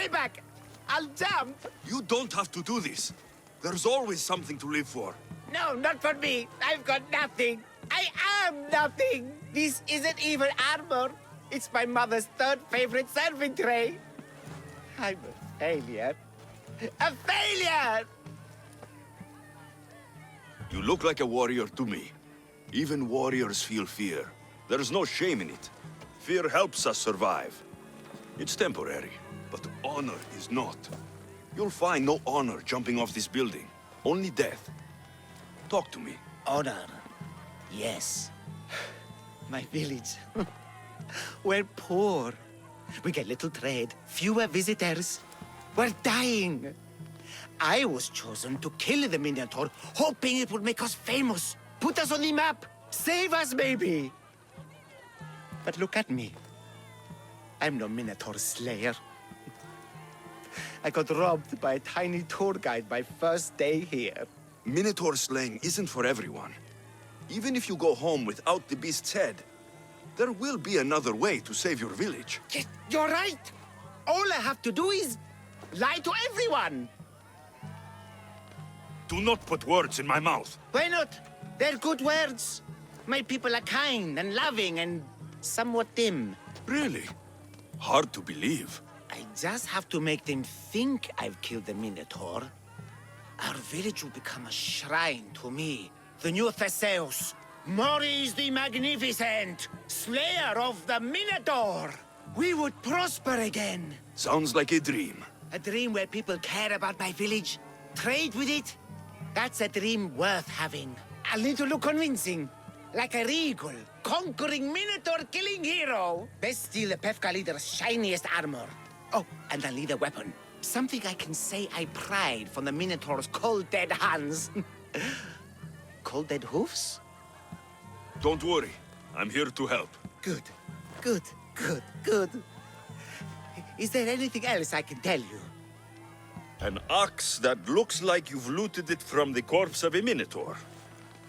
stay back! I'll jump! You don't have to do this. There's always something to live for. No, not for me. I've got nothing. I am nothing. This isn't even armor. It's my mother's third favorite serving tray. I'm a failure. A failure! You look like a warrior to me. Even warriors feel fear. There's no shame in it. Fear helps us survive. It's temporary, but honor is not. You'll find no honor jumping off this building. Only death. Talk to me. Honor. Yes. My village. We're poor. We get little trade, fewer visitors. We're dying. I was chosen to kill the Minotaur, hoping it would make us famous. Put us on the map. Save us, maybe. But look at me. I'm no Minotaur slayer. I got robbed by a tiny tour guide my first day here. Minotaur slaying isn't for everyone. Even if you go home without the beast's head, there will be another way to save your village. Yes, you're right. All I have to do is lie to everyone. Do not put words in my mouth. Why not? They're good words. My people are kind and loving and somewhat dim. Really? Hard to believe. I just have to make them think I've killed the Minotaur. Our village will become a shrine to me, the new Theseus, Maurice the Magnificent, slayer of the Minotaur. We would prosper again. Sounds like a dream. A dream where people care about my village, trade with it. That's a dream worth having. I'll need to look convincing. Like a regal, conquering Minotaur-killing hero. Best steal the Pefka leader's shiniest armor. Oh, and I'll need a weapon. Something I can say I pried from the Minotaur's cold dead hands. Cold dead hoofs? Don't worry. I'm here to help. Good, good, good, good. Is there anything else I can tell you? An ox that looks like you've looted it from the corpse of a minotaur.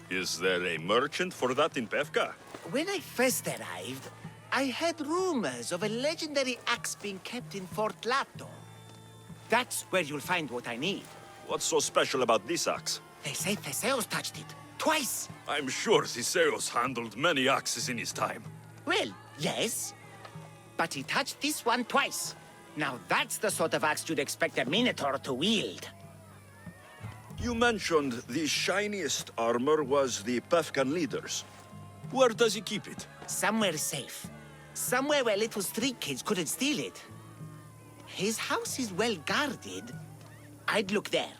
Is there a merchant for that in Pefka? When I first arrived, I heard rumors of a legendary axe being kept in Fort Lato. That's where you'll find what I need. What's so special about this axe? They say Theseus touched it. Twice. I'm sure Theseus handled many axes in his time. Well, yes. But he touched this one twice. Now that's the sort of axe you'd expect a Minotaur to wield. You mentioned the shiniest armor was the Pefkan leader's. Where does he keep it? Somewhere safe. Somewhere where little street kids couldn't steal it. His house is well guarded. I'd look there.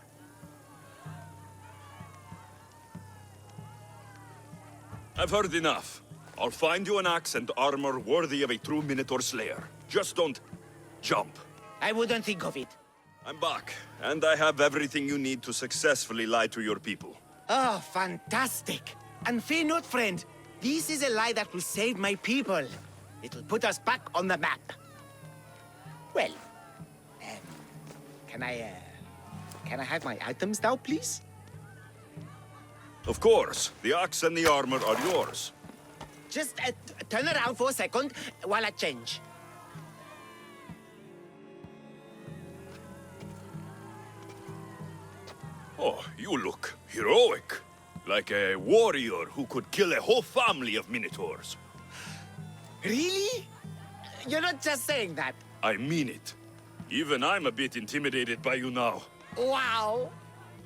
I've heard enough. I'll find you an axe and armor worthy of a true Minotaur slayer. Just don't jump. I wouldn't think of it. I'm back, and I have everything you need to successfully lie to your people. Oh, fantastic. And fear not, friend. This is a lie that will save my people. It'll put us back on the map. Well, can I have my items now, please? Of course, the axe and the armor are yours. Just turn around for a second while I change. Oh, you look heroic. Like a warrior who could kill a whole family of minotaurs. Really? You're not just saying that. I mean it. Even I'm a bit intimidated by you now. Wow.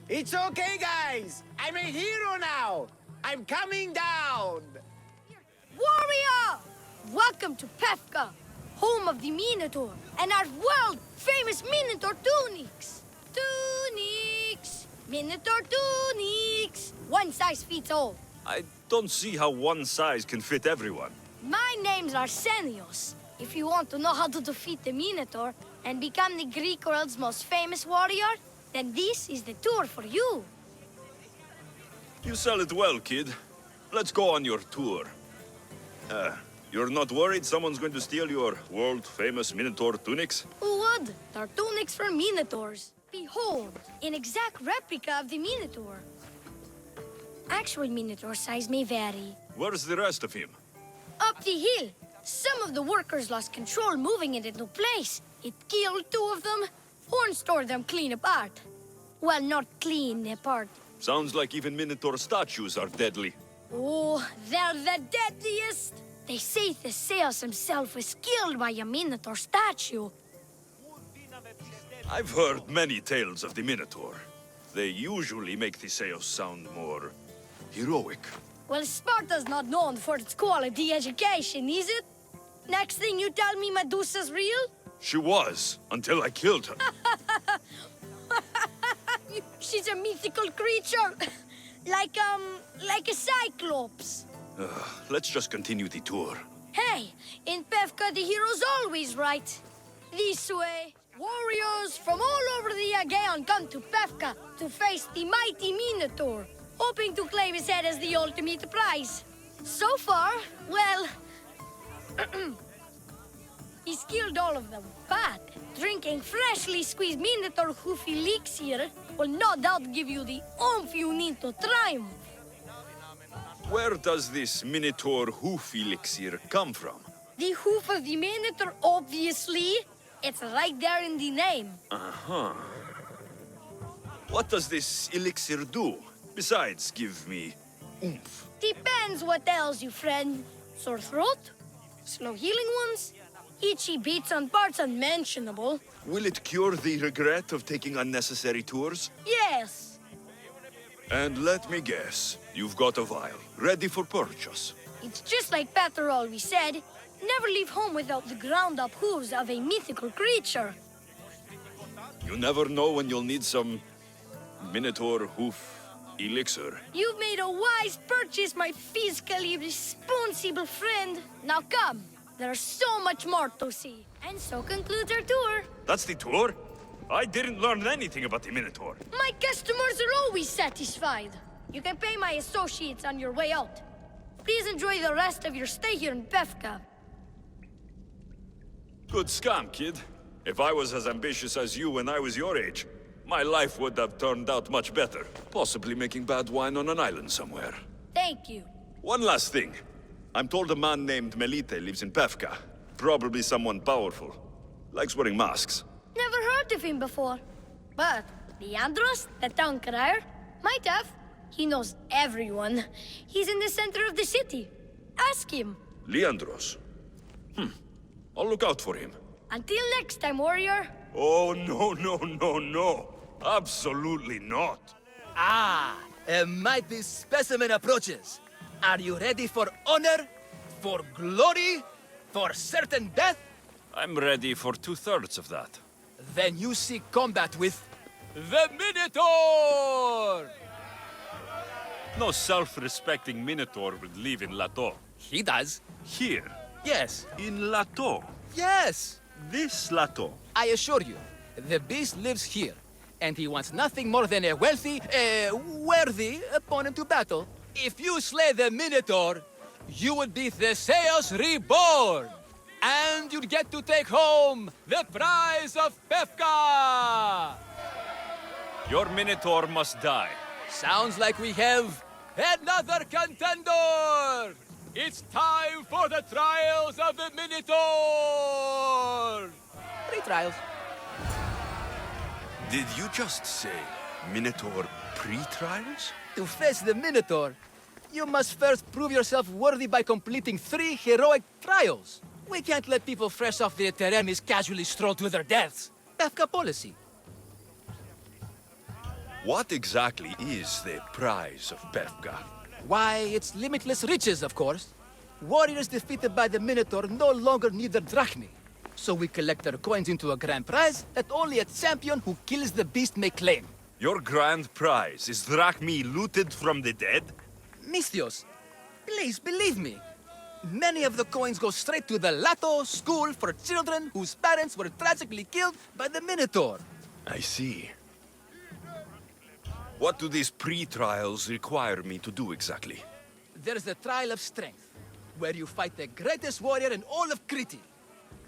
It's okay, guys. I'm a hero now. I'm coming down. Warrior! Welcome to Pefka, home of the Minotaur, and our world-famous Minotaur tunics. Tunics! Minotaur tunics! One size fits all. I don't see how one size can fit everyone. My name's Arsenios. If you want to know how to defeat the Minotaur and become the Greek world's most famous warrior, then this is the tour for you. You sell it well, kid. Let's go on your tour. You're not worried someone's going to steal your world-famous Minotaur tunics? Who would? They're tunics for Minotaurs. Behold, an exact replica of the Minotaur. Actual Minotaur size may vary. Where's the rest of him? Up the hill. Some of the workers lost control moving it into place. It killed two of them, Horn stored them clean apart. Well, not clean apart. Sounds like even Minotaur statues are deadly. Oh, they're the deadliest! They say Theseus himself was killed by a Minotaur statue. I've heard many tales of the Minotaur. They usually make Theseus sound more heroic. Well, Sparta's not known for its quality education, is it? Next thing you tell me Medusa's real? She was, until I killed her. She's a mythical creature. like a cyclops. Let's just continue the tour. Hey, in Pefka the hero's always right. This way. Warriors from all over the Aegean come to Pefka to face the mighty Minotaur, hoping to claim his head as the ultimate prize. So far, well, he's killed all of them. But drinking freshly squeezed Minotaur hoof elixir will no doubt give you the oomph you need to triumph. Where does this Minotaur hoof elixir come from? The hoof of the Minotaur, obviously. It's right there in the name. Uh-huh. What does this elixir do? Besides, give me oomph. Depends what ails you, friend. Sore throat? Slow healing wounds? Itchy beats on parts unmentionable? Will it cure the regret of taking unnecessary tours? Yes. And let me guess, you've got a vial, ready for purchase. It's just like Peter always said. Never leave home without the ground-up hooves of a mythical creature. You never know when you'll need some Minotaur hoof elixir. You've made a wise purchase, my fiscally responsible friend. Now come, there's so much more to see. And so concludes our tour. That's the tour? I didn't learn anything about the Minotaur. My customers are always satisfied. You can pay my associates on your way out. Please enjoy the rest of your stay here in Pefka. Good scam, kid. If I was as ambitious as you when I was your age, my life would have turned out much better. Possibly making bad wine on an island somewhere. Thank you. One last thing. I'm told a man named Melite lives in Pefka. Probably someone powerful. Likes wearing masks. Never heard of him before. But Leandros, the town crier, might have. He knows everyone. He's in the center of the city. Ask him. Leandros. I'll look out for him. Until next time, warrior. Oh, no. Absolutely not. Ah, a mighty specimen approaches. Are you ready for honor? For glory? For certain death? I'm ready for 2/3 of that. Then you seek combat with the Minotaur! No self-respecting Minotaur would live in Lato. He does. Here, Yes. in Lato. Yes. This Lato. I assure you, the beast lives here, and he wants nothing more than a worthy opponent to battle. If you slay the Minotaur, you would be Theseus reborn, and you'd get to take home the prize of Pefka! Your Minotaur must die. Sounds like we have another contender! It's time for the trials of the Minotaur! 3 trials. Did you just say Minotaur pre-trials? To face the Minotaur, you must first prove yourself worthy by completing 3 heroic trials. We can't let people fresh off the Teremis casually stroll to their deaths. Pefka policy. What exactly is the prize of Pefka? Why, it's limitless riches, of course. Warriors defeated by the Minotaur no longer need their drachmi. So we collect their coins into a grand prize that only a champion who kills the beast may claim. Your grand prize is drachmi looted from the dead? Misthios, please believe me. Many of the coins go straight to the Lato School for children whose parents were tragically killed by the Minotaur. I see. What do these pre-trials require me to do exactly? There's the Trial of Strength, where you fight the greatest warrior in all of Crete.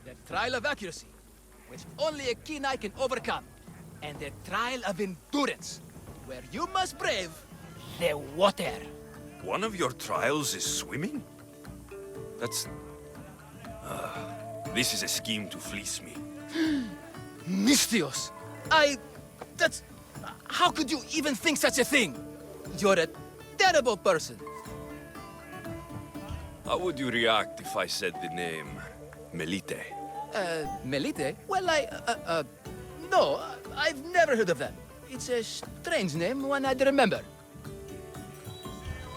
The Trial of Accuracy, which only a keen eye can overcome. And the Trial of Endurance, where you must brave the water. One of your trials is swimming? That's... this is a scheme to fleece me. Mystios! That's... How could you even think such a thing? You're a terrible person. How would you react if I said the name Melite? Melite? Well, no, I've never heard of that. It's a strange name, one I'd remember.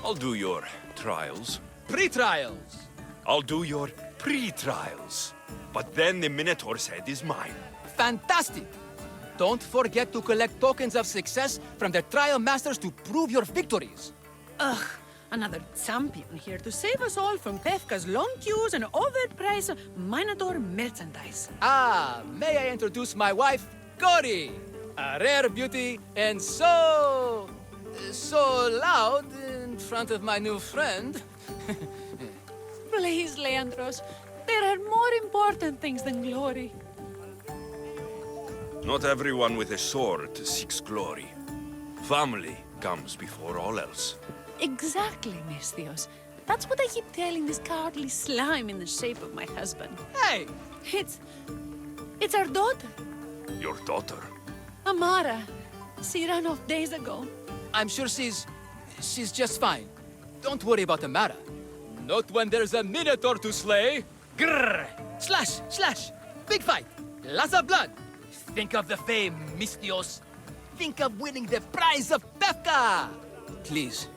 I'll do your trials. Pre-trials. I'll do your pre-trials. But then the Minotaur's head is mine. Fantastic! Don't forget to collect tokens of success from the trial masters to prove your victories. Ugh, another champion here to save us all from Pefka's long queues and overpriced Minotaur merchandise. Ah, may I introduce my wife, Cory? A rare beauty and so loud in front of my new friend. Please, Leandros, there are more important things than glory. Not everyone with a sword seeks glory. Family comes before all else. Exactly, Mystios. That's what I keep telling this cowardly slime in the shape of my husband. Hey! It's our daughter, Your daughter? Amara. She ran off days ago. I'm sure she's just fine. Don't worry about Amara. Not when there's a Minotaur to slay. Grrr! Slash! Slash! Big fight! Lots of blood! Think of the fame, Mystios. Think of winning the prize of Pefka! Please,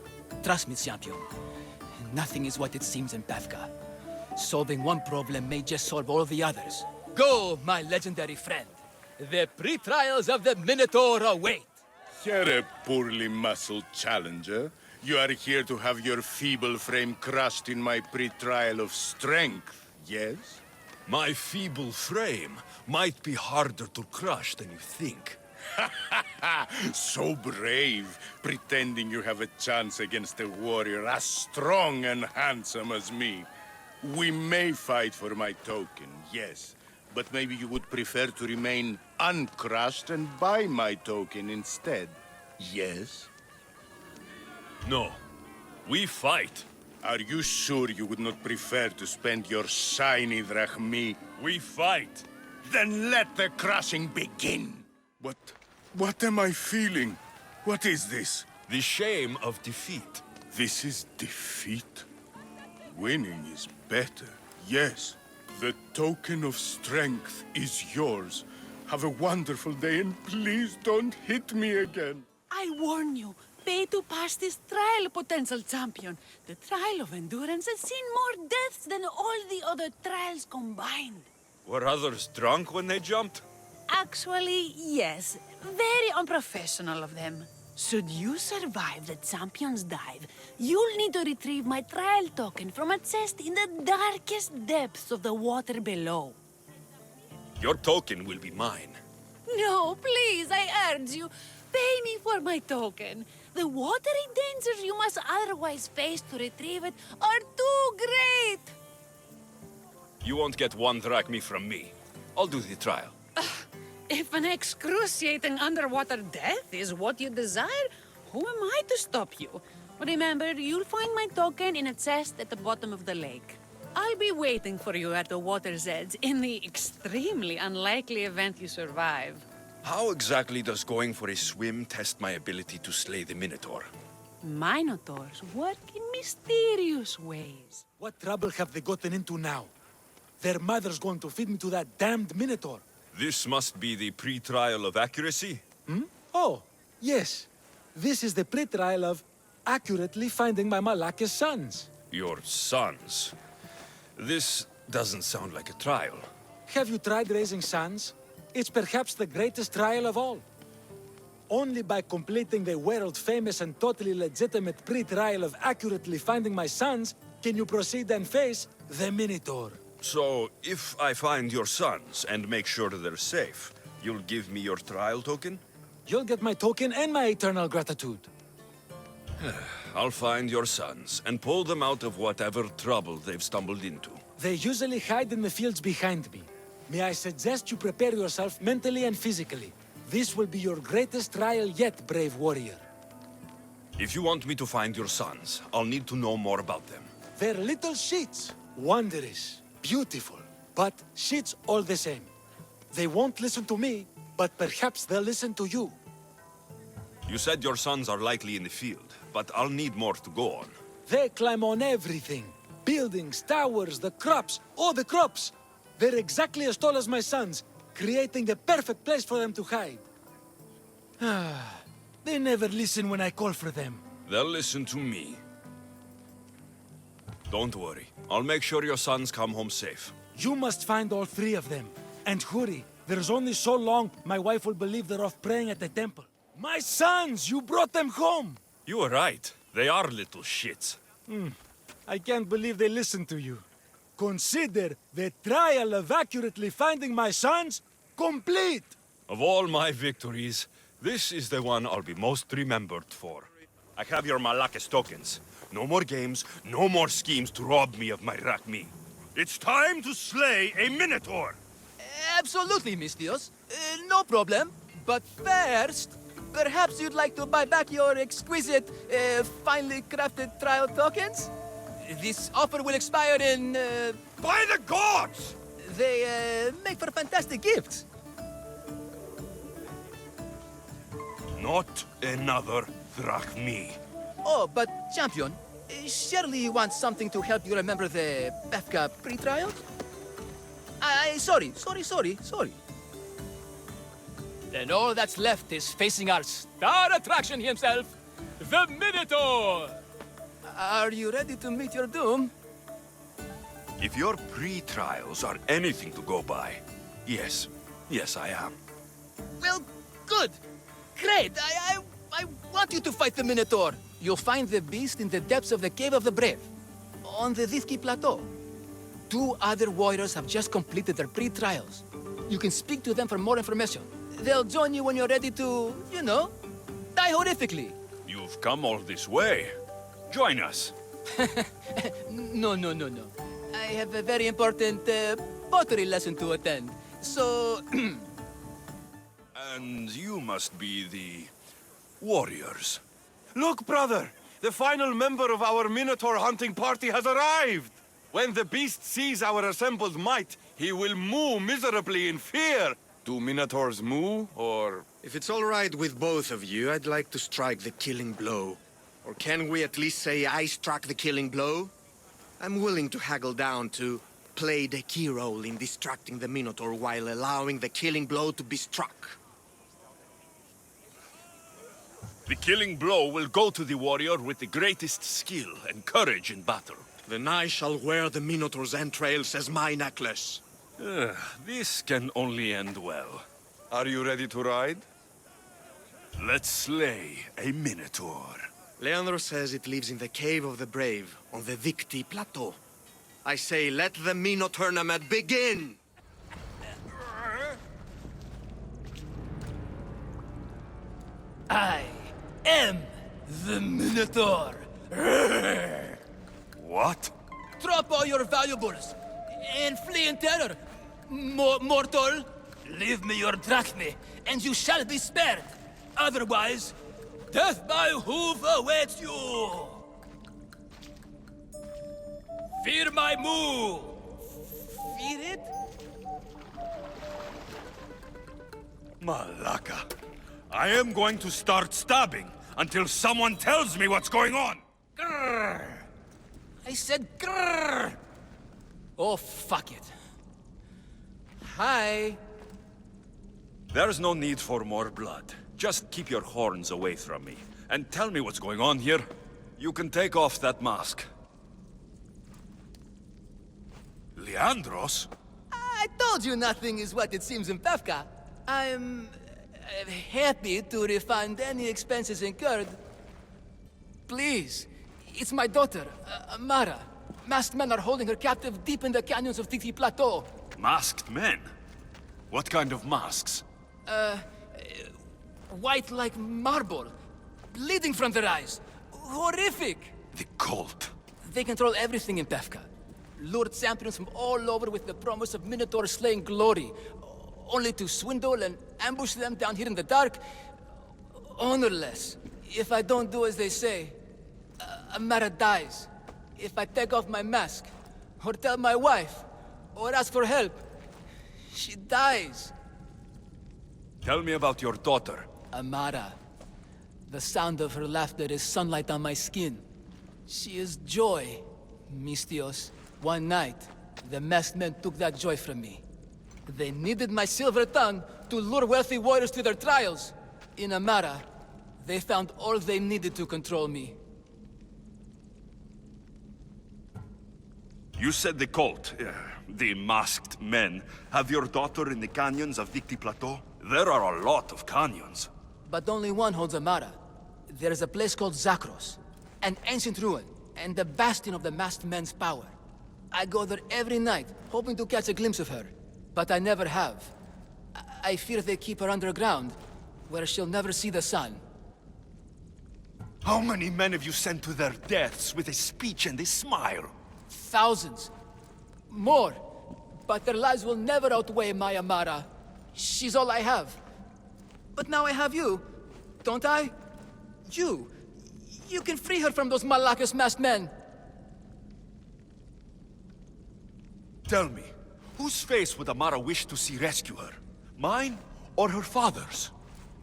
trust me, champion. Nothing is what it seems in Pefka. Solving one problem may just solve all the others. Go, my legendary friend. The pre-trials of the Minotaur await. You're a poorly muscled challenger. You are here to have your feeble frame crushed in my pre-trial of strength, yes? My feeble frame might be harder to crush than you think. So brave, pretending you have a chance against a warrior as strong and handsome as me. We may fight for my token, yes, but maybe you would prefer to remain uncrushed and buy my token instead, yes? No, we fight. Are you sure you would not prefer to spend your shiny drachmi? We fight. Then let the crushing begin! What am I feeling? What is this? The shame of defeat. This is defeat? Winning is better, yes. The token of strength is yours. Have a wonderful day and please don't hit me again. I warn you, pay to pass this trial, potential champion. The trial of endurance has seen more deaths than all the other trials combined. Were others drunk when they jumped? Actually, yes. Very unprofessional of them. Should you survive the champion's dive, you'll need to retrieve my trial token from a chest in the darkest depths of the water below. Your token will be mine. No, please, I urge you. Pay me for my token. The watery dangers you must otherwise face to retrieve it are too great. You won't get one drachmi from me. I'll do the trial. If an excruciating underwater death is what you desire, who am I to stop you? Remember, you'll find my token in a chest at the bottom of the lake. I'll be waiting for you at the water's edge in the extremely unlikely event you survive. How exactly does going for a swim test my ability to slay the Minotaur? Minotaurs work in mysterious ways. What trouble have they gotten into now? Their mother's going to feed me to that damned Minotaur. This must be the pre-trial of accuracy? Oh, yes. This is the pre-trial of accurately finding my Malaka's sons. Your sons? This doesn't sound like a trial. Have you tried raising sons? It's perhaps the greatest trial of all. Only by completing the world-famous and totally legitimate pre-trial of accurately finding my sons can you proceed and face the Minotaur. So, if I find your sons and make sure they're safe, you'll give me your trial token? You'll get my token and my eternal gratitude. I'll find your sons and pull them out of whatever trouble they've stumbled into. They usually hide in the fields behind me. May I suggest you prepare yourself mentally and physically. This will be your greatest trial yet, brave warrior. If you want me to find your sons, I'll need to know more about them. They're little shits. Wondrous. Beautiful. But shits all the same. They won't listen to me, but perhaps they'll listen to you. You said your sons are likely in the field, but I'll need more to go on. They climb on everything. Buildings, towers, the crops, all the crops. They're exactly as tall as my sons, creating the perfect place for them to hide. They never listen when I call for them. They'll listen to me. Don't worry. I'll make sure your sons come home safe. You must find all three of them. And hurry. There's only so long my wife will believe they're off praying at the temple. My sons! You brought them home! You were right. They are little shits. I can't believe they listened to you. Consider the trial of accurately finding my sons complete! Of all my victories, this is the one I'll be most remembered for. I have your Malakis tokens. No more games, no more schemes to rob me of my Rakmi. It's time to slay a Minotaur! Absolutely, Mistios. No problem. But first, perhaps you'd like to buy back your exquisite, finely crafted trial tokens? This offer will expire in, By the gods! They, make for fantastic gifts. Not another Drachmi. Oh, but, Champion, surely you want something to help you remember the Befka pre-trials? Sorry. Then all that's left is facing our star attraction himself, the Minotaur! Are you ready to meet your doom? If your pre-trials are anything to go by, yes, I am. Well, good. Great. I want you to fight the Minotaur. You'll find the beast in the depths of the Cave of the Brave, on the Dithki Plateau. 2 other warriors have just completed their pre-trials. You can speak to them for more information. They'll join you when you're ready to, die horrifically. You've come all this way. Join us. No. I have a very important pottery lesson to attend. So, And you must be the warriors. Look, brother! The final member of our Minotaur hunting party has arrived! When the beast sees our assembled might, he will moo miserably in fear! Do Minotaurs moo, or...? If it's all right with both of you, I'd like to strike the killing blow. Or can we at least say I struck the killing blow? I'm willing to haggle down to play the key role in distracting the Minotaur while allowing the killing blow to be struck. The killing blow will go to the warrior with the greatest skill and courage in battle. Then I shall wear the Minotaur's entrails as my necklace. This can only end well. Are you ready to ride? Let's slay a Minotaur. Leandro says it lives in the Cave of the Brave, on the Dithki Plateau. I say, let the Mino tournament begin! I am the Minotaur. What? Drop all your valuables and flee in terror. Mortal, leave me your drachme, and you shall be spared. Otherwise, death by hoof awaits you. Fear my moo. Fear it? Malaka. I am going to start stabbing until someone tells me what's going on. Grrr. I said grrr. Oh, fuck it. Hi. There's no need for more blood. Just keep your horns away from me. And tell me what's going on here. You can take off that mask. Leandros? I told you nothing is what it seems in Pevka. I'm happy to refund any expenses incurred. Please, it's my daughter, Mara. Masked men are holding her captive deep in the canyons of Dithki Plateau. Masked men? What kind of masks? White like marble, bleeding from their eyes. Horrific! The cult. They control everything in Pevka. Lured champions from all over with the promise of Minotaur slaying glory, only to swindle and ambush them down here in the dark. Honorless. If I don't do as they say, Amara dies. If I take off my mask, or tell my wife, or ask for help, she dies. Tell me about your daughter. Amara. The sound of her laughter is sunlight on my skin. She is joy, Mistios. One night, the masked men took that joy from me. They needed my silver tongue to lure wealthy warriors to their trials. In Amara, they found all they needed to control me. You said the cult, the masked men, have your daughter in the canyons of Victi Plateau? There are a lot of canyons. But only one holds Amara. There is a place called Zakros, an ancient ruin, and the bastion of the masked men's power. I go there every night, hoping to catch a glimpse of her. But I never have. I fear they keep her underground, where she'll never see the sun. How many men have you sent to their deaths with a speech and a smile? Thousands. More. But their lives will never outweigh my Amara. She's all I have. But now I have you, don't I? You can free her from those Malakas masked men. Tell me, whose face would Amara wish to see rescue her? Mine or her father's?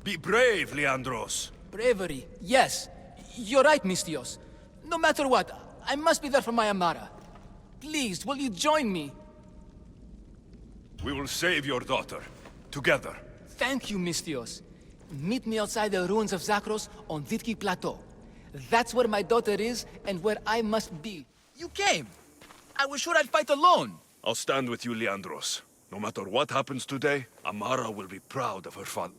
Be brave, Leandros. Bravery, yes. You're right, Mistios. No matter what, I must be there for my Amara. Please, will you join me? We will save your daughter. Together. Thank you, Mistios. Meet me outside the ruins of Zakros on Vitki Plateau. That's where my daughter is and where I must be. You came! I was sure I'd fight alone. I'll stand with you, Leandros. No matter what happens today, Amara will be proud of her father.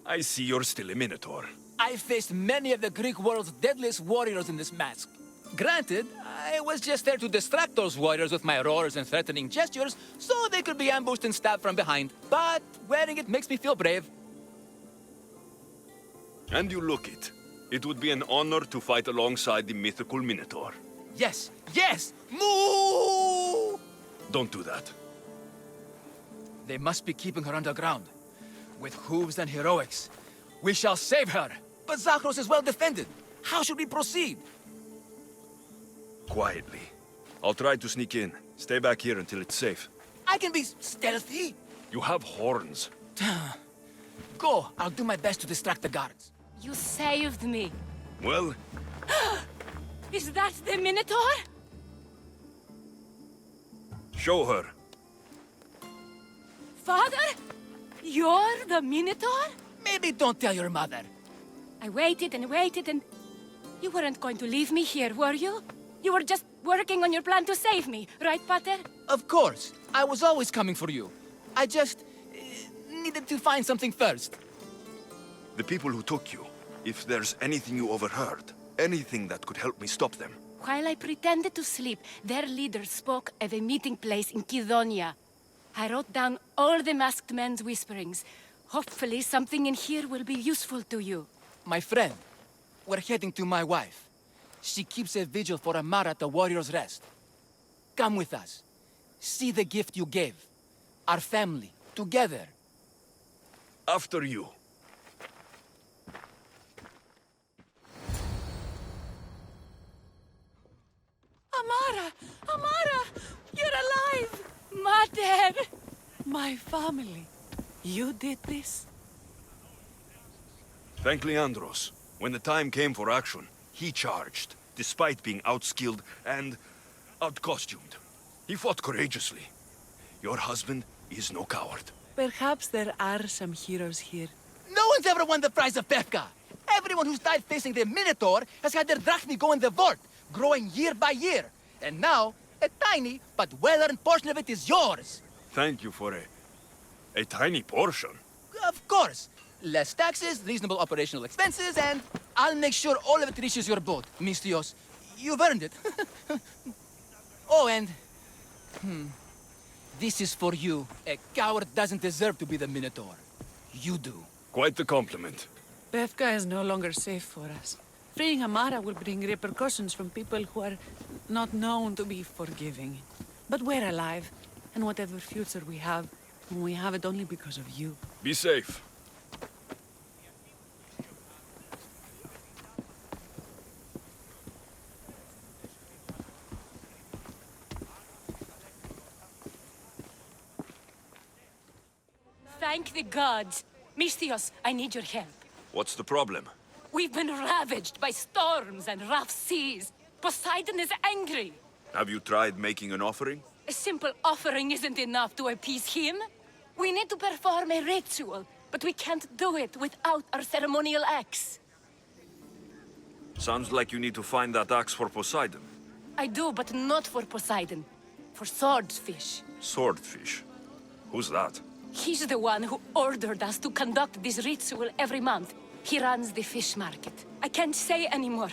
I see you're still a Minotaur. I faced many of the Greek world's deadliest warriors in this mask. Granted, I was just there to distract those warriors with my roars and threatening gestures, so they could be ambushed and stabbed from behind. But wearing it makes me feel brave. And you look it. It would be an honor to fight alongside the mythical Minotaur. Yes, yes! Moo! Don't do that. They must be keeping her underground. With hooves and heroics. We shall save her. But Zakros is well defended. How should we proceed? Quietly. I'll try to sneak in. Stay back here until it's safe. I can be stealthy. You have horns. Go. I'll do my best to distract the guards. You saved me. Well, Is that the Minotaur? show her. Father? You're the Minotaur? Maybe don't tell your mother. I waited and waited and... You weren't going to leave me here, were you? You were just working on your plan to save me, right, Pater? Of course. I was always coming for you. I just... needed to find something first. The people who took you, if there's anything you overheard, anything that could help me stop them. While I pretended to sleep, their leader spoke of a meeting place in Kidonia. I wrote down all the masked men's whisperings. Hopefully something in here will be useful to you. My friend, we're heading to my wife. She keeps a vigil for Amara at the Warrior's Rest. Come with us. See the gift you gave. Our family, together. After you. Amara! Amara! You're alive! Mater! My family. You did this? Thank Leandros. When the time came for action, he charged, despite being outskilled and outcostumed. He fought courageously. Your husband is no coward. Perhaps there are some heroes here. No one's ever won the prize of Pefka. Everyone who's died facing the Minotaur has had their drachmi go in the vault, growing year by year. And now, a tiny but well-earned portion of it is yours. Thank you for a tiny portion. Of course. Less taxes, reasonable operational expenses, and I'll make sure all of it reaches your boat, Mistios. You've earned it. Oh, and... This is for you. A coward doesn't deserve to be the Minotaur. You do. Quite the compliment. Pefka is no longer safe for us. Freeing Amara will bring repercussions from people who are not known to be forgiving. But we're alive, and whatever future we have it only because of you. Be safe. Thank the gods. Misthios, I need your help. What's the problem? We've been ravaged by storms and rough seas. Poseidon is angry. Have you tried making an offering? A simple offering isn't enough to appease him. We need to perform a ritual, but we can't do it without our ceremonial axe. Sounds like you need to find that axe for Poseidon. I do, but not for Poseidon. For swordfish. Swordfish? Who's that? He's the one who ordered us to conduct this ritual every month. He runs the fish market. I can't say anymore.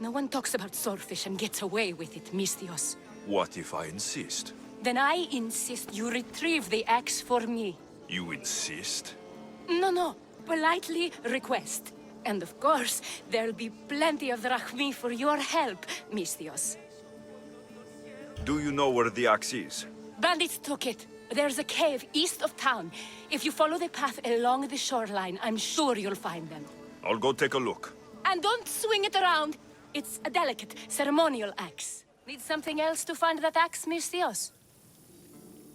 No one talks about swordfish and gets away with it, Misthios. What if I insist? Then I insist you retrieve the axe for me. You insist? No. Politely request. And of course, there'll be plenty of drachmi for your help, Misthios. Do you know where the axe is? Bandits took it. There's a cave east of town. If you follow the path along the shoreline, I'm sure you'll find them. I'll go take a look. And don't swing it around. It's a delicate, ceremonial axe. Need something else to find that axe, Misthios?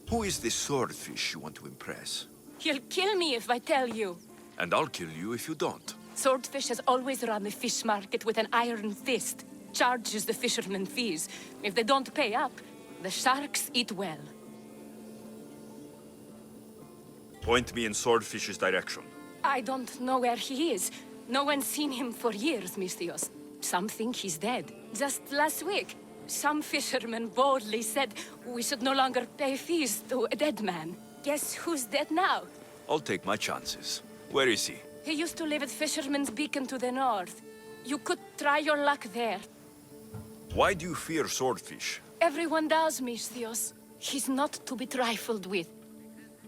Who is this swordfish you want to impress? He'll kill me if I tell you. And I'll kill you if you don't. Swordfish has always run the fish market with an iron fist. Charges the fishermen fees. If they don't pay up, the sharks eat well. Point me in Swordfish's direction. I don't know where he is. No one's seen him for years, Misthios. Some think he's dead. Just last week, some fishermen boldly said we should no longer pay fees to a dead man. Guess who's dead now? I'll take my chances. Where is he? He used to live at Fisherman's Beacon to the north. You could try your luck there. Why do you fear swordfish? Everyone does, Misthios. He's not to be trifled with.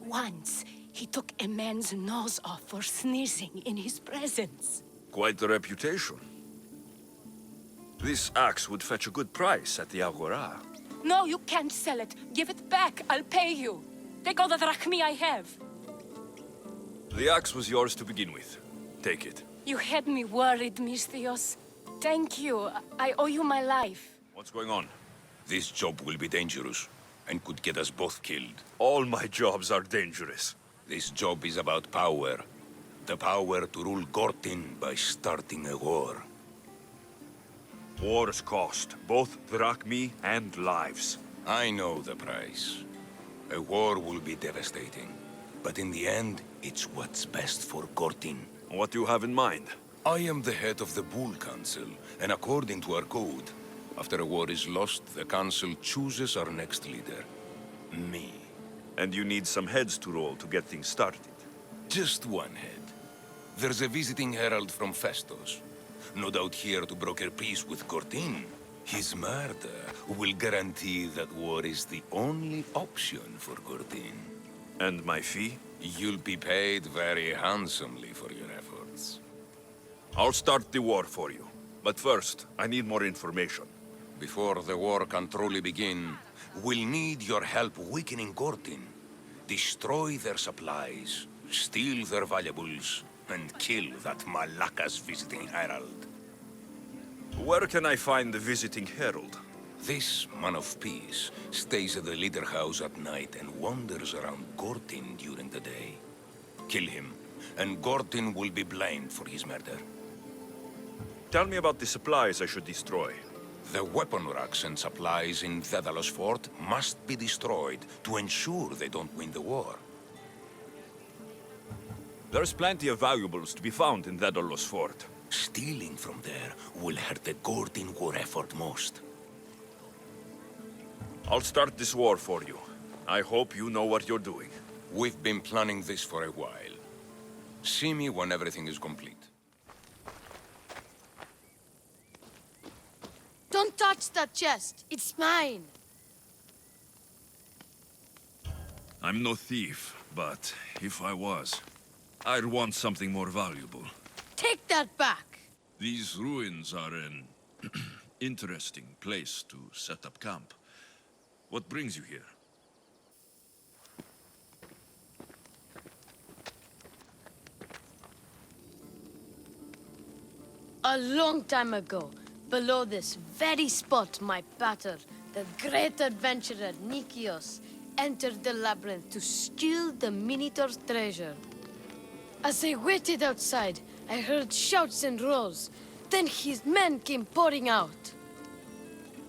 Once, he took a man's nose off for sneezing in his presence. Quite a reputation. This axe would fetch a good price at the Agora. No, you can't sell it. Give it back. I'll pay you. Take all the drachmi I have. The axe was yours to begin with. Take it. You had me worried, Misthios. Thank you. I owe you my life. What's going on? This job will be dangerous, and could get us both killed. All my jobs are dangerous. This job is about power. The power to rule Gortin by starting a war. Wars cost both drachmi and lives. I know the price. A war will be devastating. But in the end, it's what's best for Gortin. What do you have in mind? I am the head of the Bull Council, and according to our code, after a war is lost, the Council chooses our next leader. Me. And you need some heads to roll to get things started. Just one head. There's a visiting herald from Festos. No doubt here to broker peace with Gortin. His murder will guarantee that war is the only option for Gortin. And my fee? You'll be paid very handsomely for your efforts. I'll start the war for you. But first, I need more information. Before the war can truly begin, we'll need your help weakening Gortin. Destroy their supplies, steal their valuables, and kill that Malaka's visiting herald. Where can I find the visiting herald? This man of peace stays at the leader house at night and wanders around Gortin during the day. Kill him, and Gortin will be blamed for his murder. Tell me about the supplies I should destroy. The weapon racks and supplies in Daedalus Fort must be destroyed to ensure they don't win the war. There's plenty of valuables to be found in Daedalus Fort. Stealing from there will hurt the Gortin war effort most. I'll start this war for you. I hope you know what you're doing. We've been planning this for a while. See me when everything is complete. Don't touch that chest. It's mine. I'm no thief, but if I was, I'd want something more valuable. Take that back. These ruins are an interesting place to set up camp. What brings you here? A long time ago, below this very spot, my pater, the great adventurer Nikios, entered the labyrinth to steal the Minotaur's treasure. As I waited outside, I heard shouts and roars. Then his men came pouring out.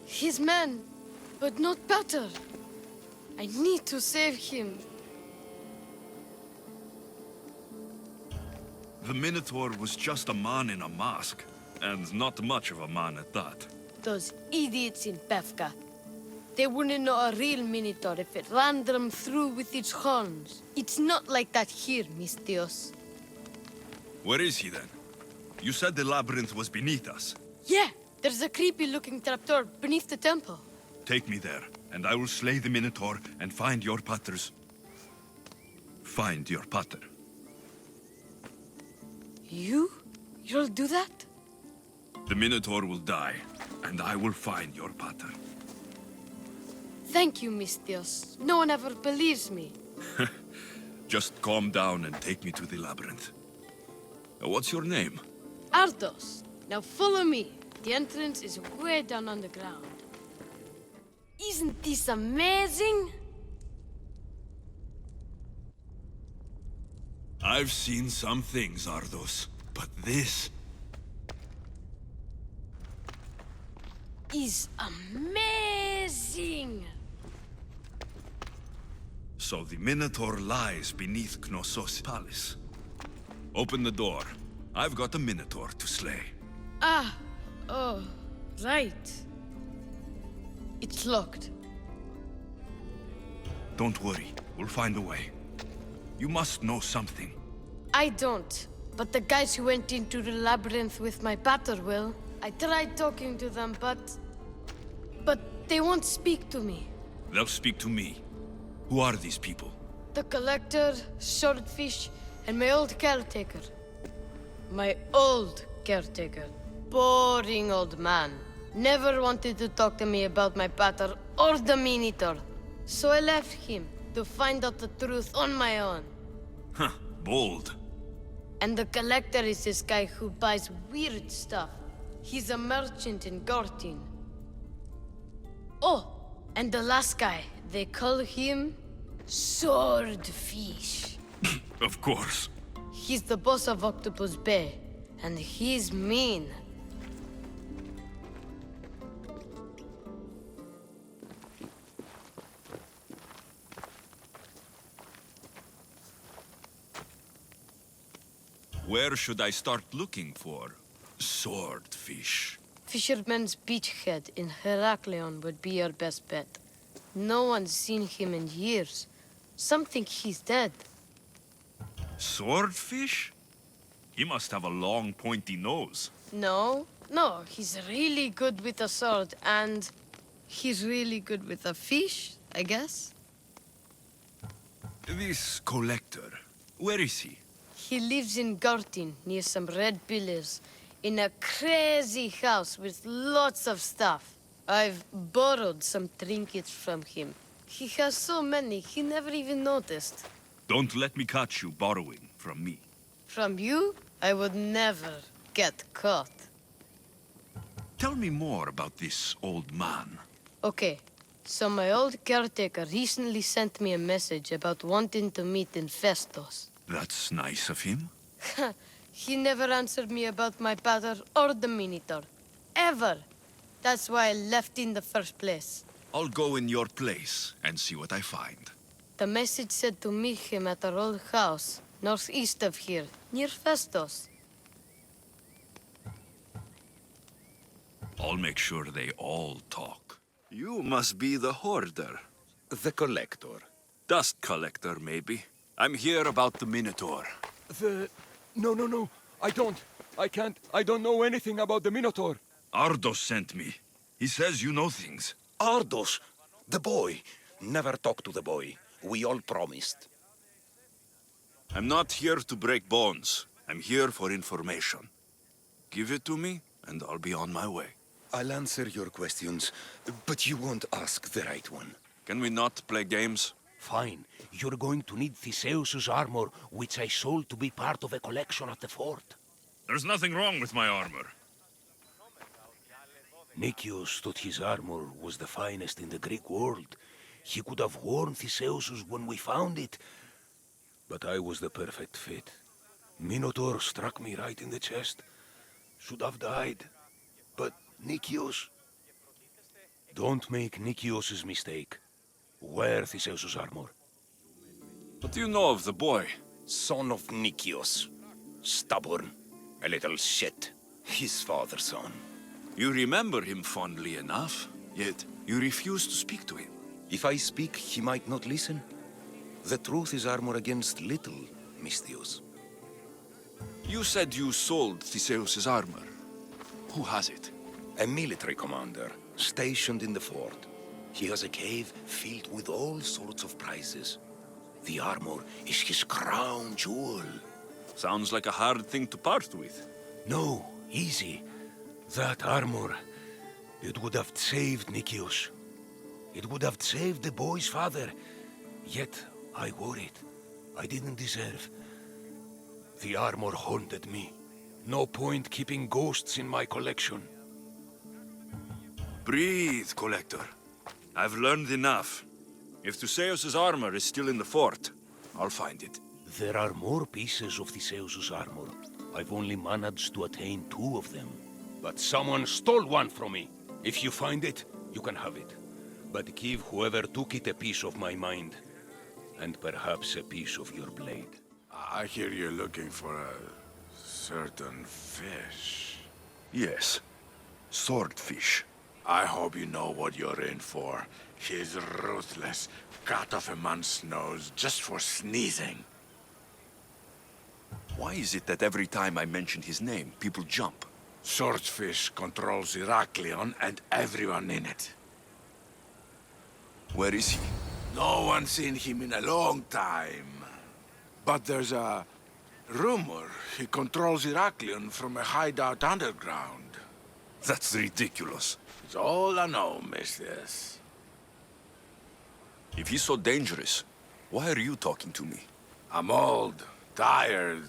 His men, but not better. I need to save him. The Minotaur was just a man in a mask, and not much of a man at that. Those idiots in Pefka. They wouldn't know a real Minotaur if it ran them through with its horns. It's not like that here, mis Dios. Where is he then? You said the labyrinth was beneath us. Yeah, there's a creepy-looking trapdoor beneath the temple. Take me there, and I will slay the Minotaur and find your patters. Find your pater. You'll do that? The Minotaur will die, and I will find your pater. Thank you, mis Dios. No one ever believes me. Just calm down and take me to the labyrinth. What's your name? Ardos, now follow me. The entrance is way down underground. Isn't this amazing? I've seen some things, Ardos, but this... is amazing! So the Minotaur lies beneath Knossos' palace. Open the door. I've got a Minotaur to slay. Oh, right. It's locked. Don't worry, we'll find a way. You must know something. I don't, but the guys who went into the labyrinth with my pater will. I tried talking to them, but they won't speak to me. They'll speak to me. Who are these people? The Collector, Swordfish, and my old caretaker. My old caretaker. Boring old man. Never wanted to talk to me about my pater or the Minotaur. So I left him to find out the truth on my own. Huh, bold. And the Collector is this guy who buys weird stuff. He's a merchant in Gortin. Oh, and the last guy, they call him Swordfish. Of course. He's the boss of Octopus Bay, and he's mean. Where should I start looking for Swordfish? Fisherman's Beachhead in Heraklion would be your best bet. No one's seen him in years. Some think he's dead. Swordfish? He must have a long, pointy nose. No, he's really good with a sword, and he's really good with a fish, I guess. This collector, where is he? He lives in Gortin, near some red pillars, in a crazy house with lots of stuff. I've borrowed some trinkets from him. He has so many, he never even noticed. Don't let me catch you borrowing from me. From you, I would never get caught. Tell me more about this old man. Okay, so my old caretaker recently sent me a message about wanting to meet in Festos. That's nice of him. He never answered me about my pater or the Minotaur. Ever. That's why I left in the first place. I'll go in your place and see what I find. The message said to meet him at our old house, northeast of here, near Festos. I'll make sure they all talk. You must be the hoarder. The Collector. Dust collector, maybe. I'm here about the Minotaur. No. I can't. I don't know anything about the Minotaur. Ardos sent me. He says you know things. Ardos, the boy. Never talk to the boy. We all promised. I'm not here to break bones. I'm here for information. Give it to me, and I'll be on my way. I'll answer your questions, but you won't ask the right one. Can we not play games? Fine. You're going to need Theseus's armor, which I sold to be part of a collection at the fort. There's nothing wrong with my armor. Nicias thought his armor was the finest in the Greek world. He could have worn Theseus' when we found it. But I was the perfect fit. Minotaur struck me right in the chest. Should have died. But Nikios... Don't make Nikios' mistake. Wear Theseus' armor. What do you know of the boy? Son of Nikios. Stubborn. A little shit. His father's son. You remember him fondly enough, yet you refuse to speak to him. If I speak, he might not listen. The truth is armor against little, Misthios. You said you sold Theseus' armor. Who has it? A military commander, stationed in the fort. He has a cave filled with all sorts of prizes. The armor is his crown jewel. Sounds like a hard thing to part with. No, easy. That armor, it would have saved Nikios. It would have saved the boy's father. Yet, I wore it. I didn't deserve. The armor haunted me. No point keeping ghosts in my collection. Breathe, Collector. I've learned enough. If Theseus' armor is still in the fort, I'll find it. There are more pieces of Theseus' armor. I've only managed to attain 2 of them. But someone stole one from me. If you find it, you can have it. But give whoever took it a piece of my mind. And perhaps a piece of your blade. I hear you're looking for a certain fish. Yes. Swordfish. I hope you know what you're in for. He's ruthless. Cut off a man's nose just for sneezing. Why is it that every time I mention his name, people jump? Swordfish controls Heraklion and everyone in it. Where is he? No one's seen him in a long time. But there's a rumor he controls Heraklion from a hideout underground. That's ridiculous. It's all I know, Misthios. If he's so dangerous, why are you talking to me? I'm old, tired,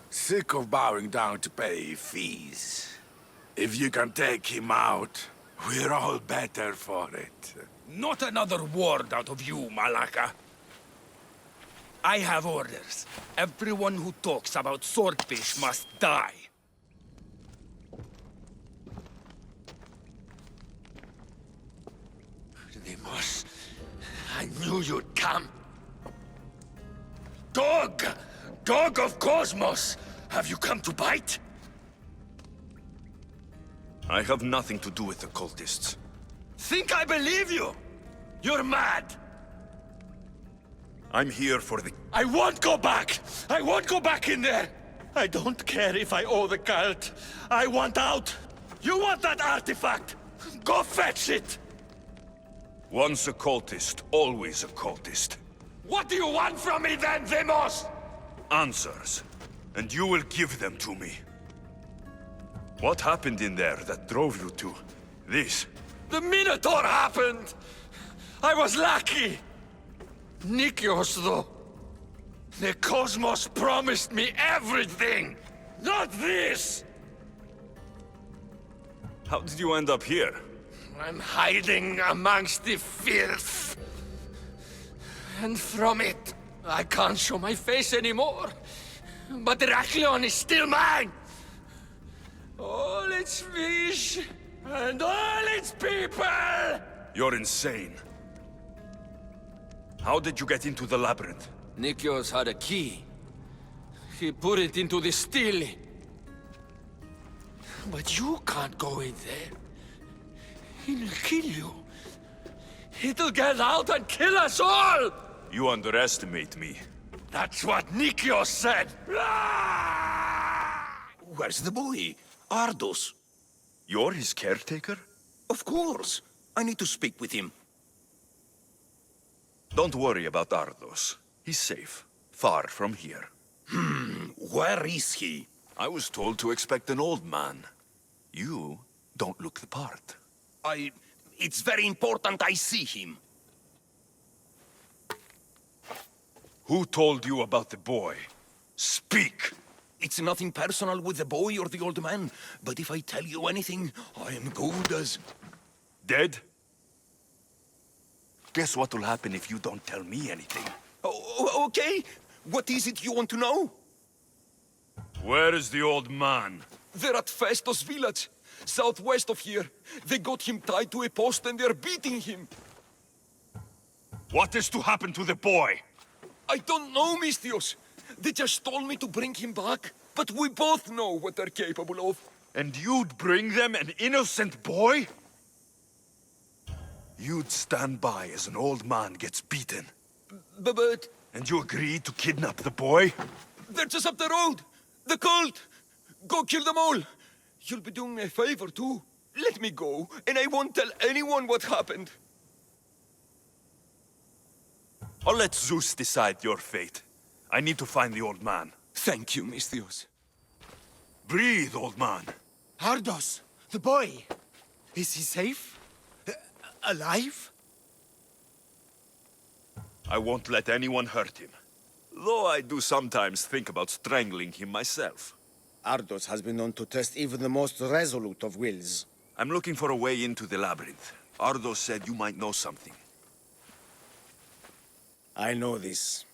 sick of bowing down to pay fees. If you can take him out, we're all better for it. Not another word out of you, Malaka. I have orders. Everyone who talks about swordfish must die. Deimos, I knew you'd come. Dog! Dog of Cosmos! Have you come to bite? I have nothing to do with the cultists. Think I believe you? You're mad! I'm here for the... I won't go back! I won't go back in there! I don't care if I owe the cult. I want out! You want that artifact? Go fetch it! Once a cultist, always a cultist. What do you want from me then, Deimos? Answers. And you will give them to me. What happened in there that drove you to this? The Minotaur happened! I was lucky! Nikios, though. The Cosmos promised me everything! Not this! How did you end up here? I'm hiding amongst the filth. And from it, I can't show my face anymore. But Heraklion is still mine! All its fish, and all its people! You're insane. How did you get into the labyrinth? Nikios had a key. He put it into the stele. But you can't go in there. He'll kill you. It'll get out and kill us all! You underestimate me. That's what Nikios said! Where's the boy? Ardos. You're his caretaker? Of course. I need to speak with him. Don't worry about Ardos. He's safe. Far from here. Where is he? I was told to expect an old man. You don't look the part. It's very important I see him. Who told you about the boy? Speak! It's nothing personal with the boy or the old man, but if I tell you anything, I am good as... Dead? Guess what will happen if you don't tell me anything? Okay. What is it you want to know? Where is the old man? They're at Festos village, southwest of here. They got him tied to a post and they're beating him. What is to happen to the boy? I don't know, Mistios. They just told me to bring him back. But we both know what they're capable of. And you'd bring them an innocent boy? You'd stand by as an old man gets beaten. But And you agreed to kidnap the boy? they're just up the road. The cult. Go kill them all. You'll be doing me a favor, too. Let me go, and I won't tell anyone what happened. I'll let Zeus decide your fate. I need to find the old man. Thank you, Mistios. Breathe, old man. Ardos, the boy. Is he safe? Alive? I won't let anyone hurt him. Though I do sometimes think about strangling him myself. Ardos has been known to test even the most resolute of wills. I'm looking for a way into the labyrinth. Ardos said you might know something. I know this.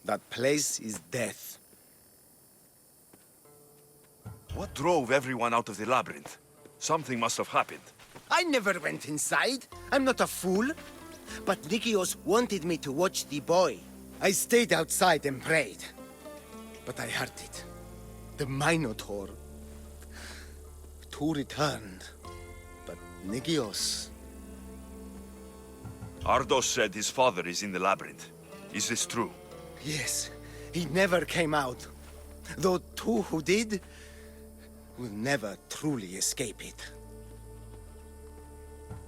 That place is death. What drove everyone out of the labyrinth? Something must have happened. I never went inside. I'm not a fool. But Nikios wanted me to watch the boy. I stayed outside and prayed. But I heard it. The Minotaur. Two returned. But Nikios... Ardos said his father is in the labyrinth. Is this true? Yes, he never came out. Though two who did will never truly escape it.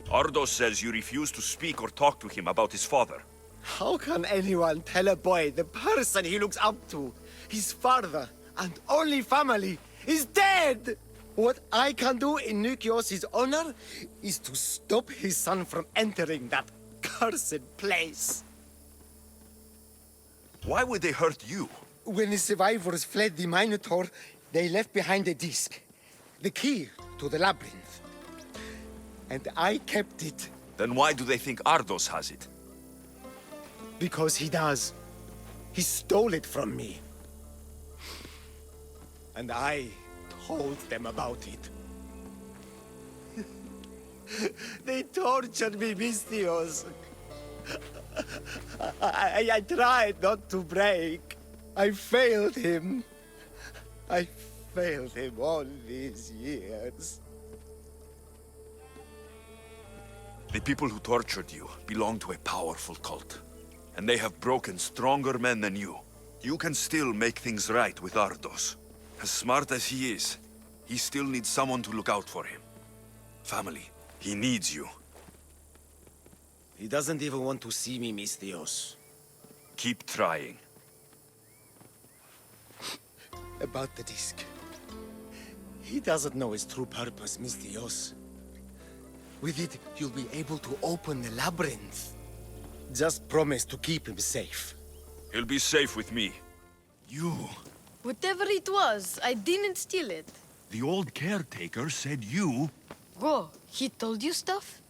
Ardos says you refuse to speak or talk to him about his father. How can anyone tell a boy the person he looks up to, his father and only family, is dead? What I can do in Nikios' honor is to stop his son from entering that cursed place. Why would they hurt you? When the survivors fled the Minotaur, they left behind a disc, the key to the labyrinth. And I kept it. Then why do they think Ardos has it? Because he does. He stole it from me. And I told them about it. They tortured me, Mistios. I tried not to break. I failed him. I failed him all these years. The people who tortured you belong to a powerful cult. And they have broken stronger men than you. You can still make things right with Ardos. As smart as he is, he still needs someone to look out for him. Family. He needs you. He doesn't even want to see me, Mistios. Keep trying. About the disc. He doesn't know its true purpose, Mistios. With it, you'll be able to open the labyrinth. Just promise to keep him safe. He'll be safe with me. You... Whatever it was, I didn't steal it. The old caretaker said you... Whoa, he told you stuff?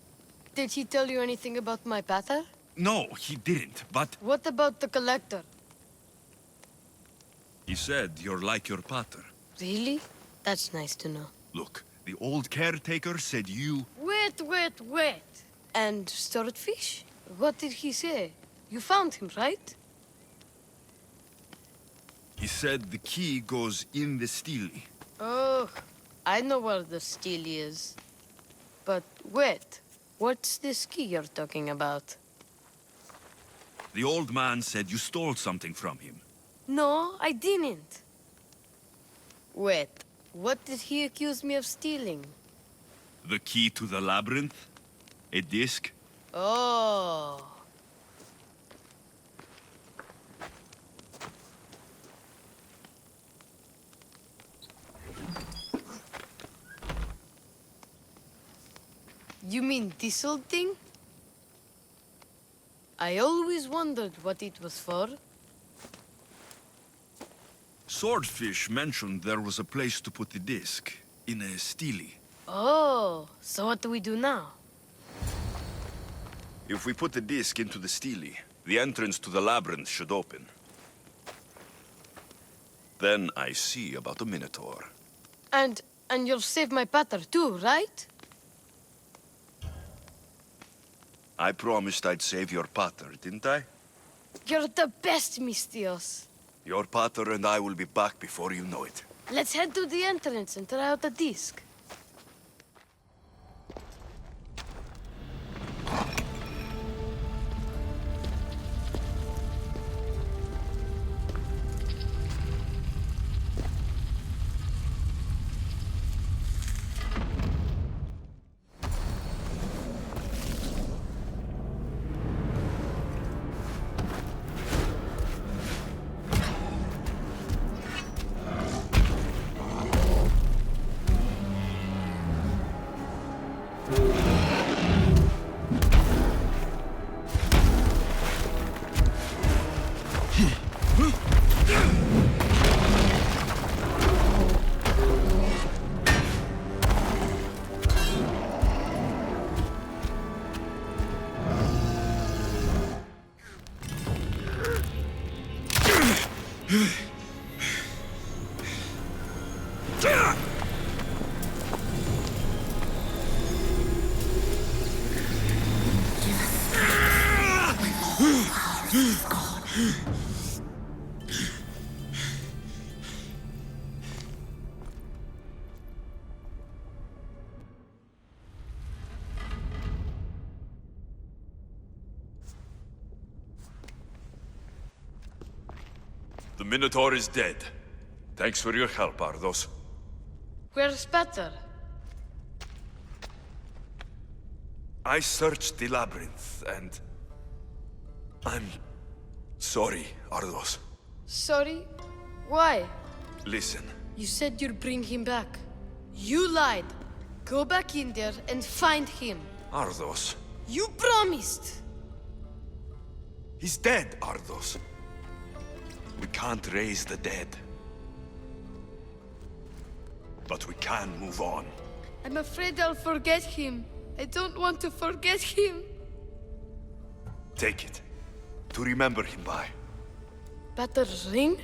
Did he tell you anything about my pater? No, he didn't, but... What about the collector? He said you're like your pater. Really? That's nice to know. Look, the old caretaker said you... Wait. And swordfish? What did he say? You found him, right? He said the key goes in the stele. Oh, I know where the steel is. But wait, what's this key you're talking about? The old man said you stole something from him. No, I didn't. Wait, what did he accuse me of stealing? The key to the labyrinth? A disc? Oh. You mean this old thing? I always wondered what it was for. Swordfish mentioned there was a place to put the disc. In a stele. Oh, so what do we do now? If we put the disc into the stele, the entrance to the labyrinth should open. Then I see about the Minotaur. And you'll save my pater too, right? I promised I'd save your pater, didn't I? You're the best, Mistios. Your pater and I will be back before you know it. Let's head to the entrance and try out the disc. The Minotaur is dead. Thanks for your help, Ardos. Where's Pater? I searched the labyrinth, and... I'm... sorry, Ardos. Sorry? Why? Listen. You said you'd bring him back. You lied. Go back in there and find him. Ardos. You promised! He's dead, Ardos. We can't raise the dead. But we can move on. I'm afraid I'll forget him. I don't want to forget him. Take it. To remember him by. Pater's ring?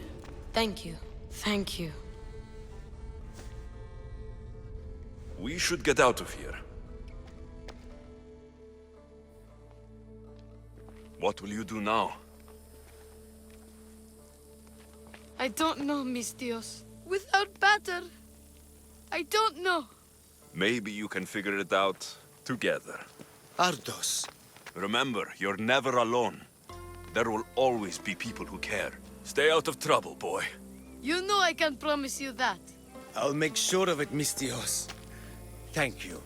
Thank you. Thank you. We should get out of here. What will you do now? I don't know, Mistios. Without Pater, I don't know. Maybe you can figure it out together. Ardos. Remember, you're never alone. There will always be people who care. Stay out of trouble, boy. You know I can promise you that. I'll make sure of it, Mistios. Thank you.